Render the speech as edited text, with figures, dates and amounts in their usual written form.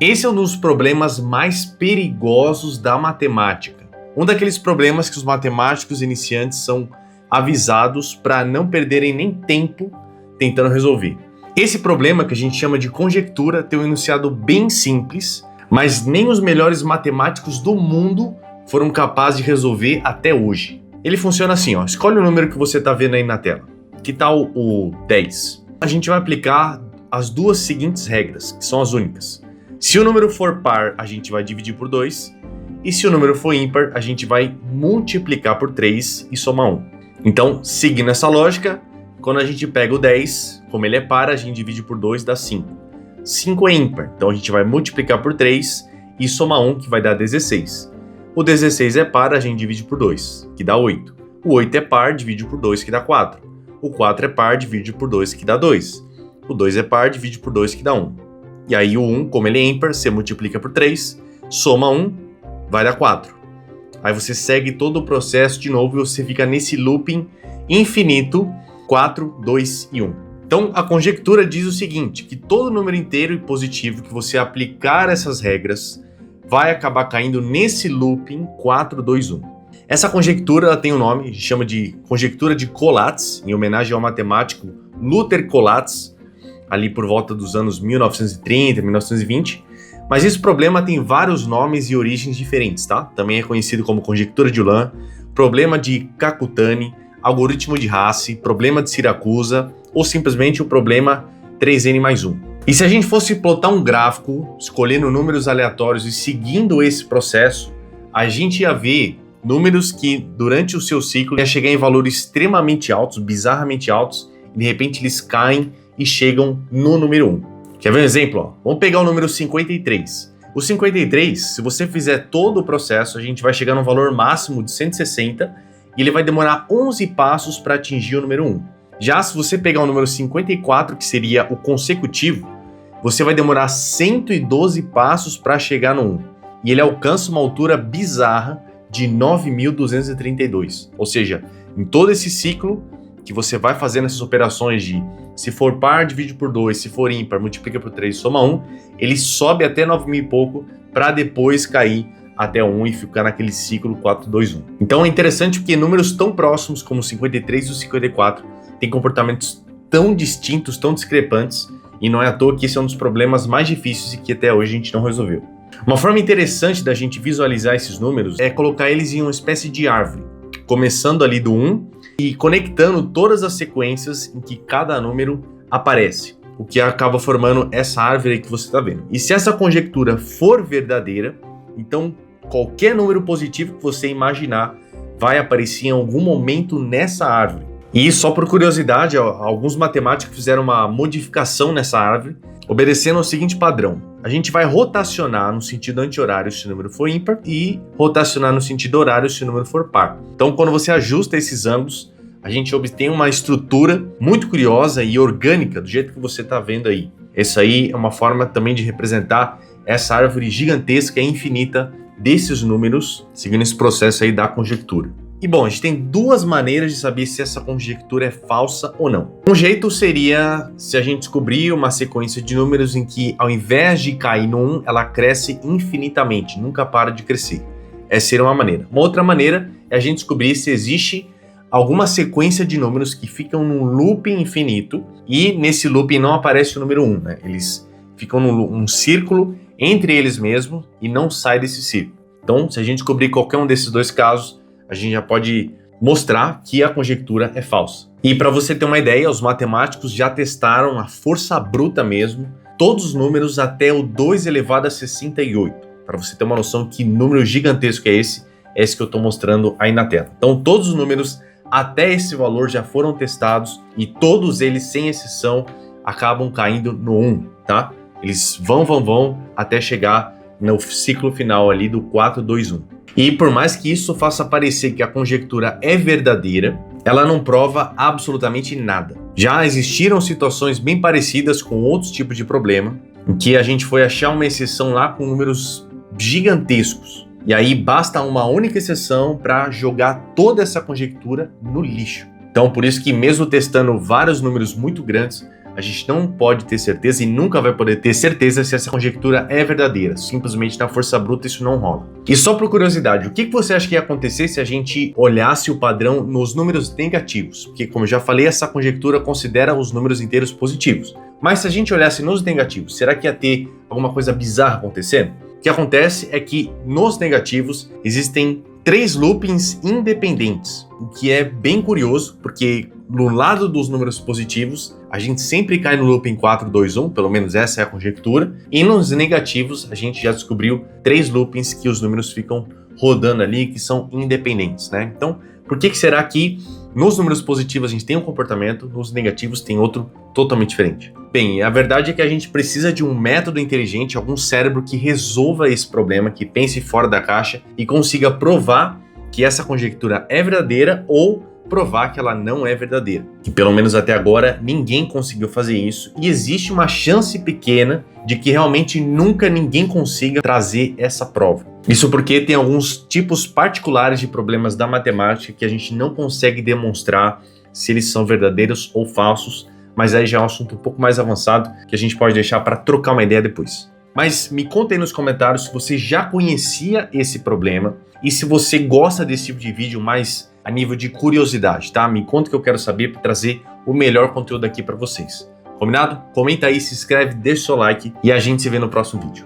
Esse é um dos problemas mais perigosos da matemática. Um daqueles problemas que os matemáticos iniciantes são avisados para não perderem nem tempo tentando resolver. Esse problema, que a gente chama de conjectura, tem um enunciado bem simples, mas nem os melhores matemáticos do mundo foram capazes de resolver até hoje. Ele funciona assim, ó. Escolhe o número que você está vendo aí na tela. Que tal o 10? A gente vai aplicar as duas seguintes regras, que são as únicas. Se o número for par, a gente vai dividir por 2. E se o número for ímpar, a gente vai multiplicar por 3 e somar 1. Então, seguindo essa lógica, quando a gente pega o 10, como ele é par, a gente divide por 2, dá 5. 5 é ímpar, então a gente vai multiplicar por 3 e somar 1, que vai dar 16. O 16 é par, a gente divide por 2, que dá 8. O 8 é par, divide por 2, que dá 4. O 4 é par, divide por 2, que dá 2. O 2 é par, divide por 2, que dá 1. E aí o 1, como ele é ímpar, você multiplica por 3, soma 1, vai dar 4. Aí você segue todo o processo de novo e você fica nesse looping infinito, 4, 2 e 1. Então a conjectura diz o seguinte, que todo número inteiro e positivo que você aplicar essas regras vai acabar caindo nesse looping 4, 2, 1. Essa conjectura ela tem um nome, chama de conjectura de Collatz, em homenagem ao matemático Luther Collatz, ali por volta dos anos 1930, 1920. Mas esse problema tem vários nomes e origens diferentes, tá? Também é conhecido como conjectura de Ulam, problema de Kakutani, algoritmo de Hasse, problema de Siracusa ou simplesmente o problema 3n mais 1. E se a gente fosse plotar um gráfico, escolhendo números aleatórios e seguindo esse processo, a gente ia ver números que durante o seu ciclo ia chegar em valores extremamente altos, bizarramente altos, e de repente eles caem e chegam no número 1. Quer ver um exemplo? Ó? Vamos pegar o número 53. O 53, se você fizer todo o processo, a gente vai chegar no valor máximo de 160 e ele vai demorar 11 passos para atingir o número 1. Já se você pegar o número 54, que seria o consecutivo, você vai demorar 112 passos para chegar no 1. E ele alcança uma altura bizarra de 9.232. Ou seja, em todo esse ciclo que você vai fazendo essas operações de se for par, divide por 2, se for ímpar, multiplica por 3, soma 1, ele sobe até 9.000 e pouco para depois cair até 1 e ficar naquele ciclo 4, 2, 1. Então é interessante porque números tão próximos como o 53 e o 54 têm comportamentos tão distintos, tão discrepantes, e não é à toa que esse é um dos problemas mais difíceis e que até hoje a gente não resolveu. Uma forma interessante da gente visualizar esses números é colocar eles em uma espécie de árvore, começando ali do 1 e conectando todas as sequências em que cada número aparece, o que acaba formando essa árvore aí que você está vendo. E se essa conjectura for verdadeira, então qualquer número positivo que você imaginar vai aparecer em algum momento nessa árvore. E só por curiosidade, alguns matemáticos fizeram uma modificação nessa árvore, obedecendo ao seguinte padrão. A gente vai rotacionar no sentido anti-horário se o número for ímpar e rotacionar no sentido horário se o número for par. Então, quando você ajusta esses ângulos, a gente obtém uma estrutura muito curiosa e orgânica, do jeito que você está vendo aí. Essa aí é uma forma também de representar essa árvore gigantesca e infinita desses números, seguindo esse processo aí da conjectura. E bom, a gente tem duas maneiras de saber se essa conjectura é falsa ou não. Um jeito seria se a gente descobrir uma sequência de números em que, ao invés de cair no 1, ela cresce infinitamente, nunca para de crescer. Essa seria uma maneira. Uma outra maneira é a gente descobrir se existe alguma sequência de números que ficam num looping infinito e nesse looping não aparece o número 1, né? Eles ficam num círculo entre eles mesmos e não sai desse círculo. Então, se a gente descobrir qualquer um desses dois casos, a gente já pode mostrar que a conjectura é falsa. E para você ter uma ideia, os matemáticos já testaram a força bruta mesmo, todos os números até o 2 elevado a 68. Para você ter uma noção que número gigantesco é esse que eu estou mostrando aí na tela. Então todos os números até esse valor já foram testados e todos eles, sem exceção, acabam caindo no 1, tá? Eles vão até chegar no ciclo final ali do 4, 2, 1. E por mais que isso faça parecer que a conjectura é verdadeira, ela não prova absolutamente nada. Já existiram situações bem parecidas com outros tipos de problema, em que a gente foi achar uma exceção lá com números gigantescos. E aí basta uma única exceção para jogar toda essa conjectura no lixo. Então por isso que mesmo testando vários números muito grandes, a gente não pode ter certeza e nunca vai poder ter certeza se essa conjectura é verdadeira. Simplesmente na força bruta isso não rola. E só por curiosidade, o que você acha que ia acontecer se a gente olhasse o padrão nos números negativos? Porque, como eu já falei, essa conjectura considera os números inteiros positivos. Mas se a gente olhasse nos negativos, será que ia ter alguma coisa bizarra acontecendo? O que acontece é que nos negativos existem 3 loopings independentes, o que é bem curioso, porque no lado dos números positivos, a gente sempre cai no looping 4, 2, 1, pelo menos essa é a conjectura, e nos negativos, a gente já descobriu 3 loopings que os números ficam rodando ali, que são independentes, né? Então, por que será que nos números positivos a gente tem um comportamento, nos negativos tem outro totalmente diferente? Bem, a verdade é que a gente precisa de um método inteligente, algum cérebro que resolva esse problema, que pense fora da caixa e consiga provar que essa conjectura é verdadeira ou provar que ela não é verdadeira. Que pelo menos até agora ninguém conseguiu fazer isso e existe uma chance pequena de que realmente nunca ninguém consiga trazer essa prova. Isso porque tem alguns tipos particulares de problemas da matemática que a gente não consegue demonstrar se eles são verdadeiros ou falsos, mas aí já é um assunto um pouco mais avançado que a gente pode deixar para trocar uma ideia depois. Mas me conta aí nos comentários se você já conhecia esse problema e se você gosta desse tipo de vídeo mais a nível de curiosidade, tá? Me conta que eu quero saber para trazer o melhor conteúdo aqui para vocês. Combinado? Comenta aí, se inscreve, deixa o seu like e a gente se vê no próximo vídeo.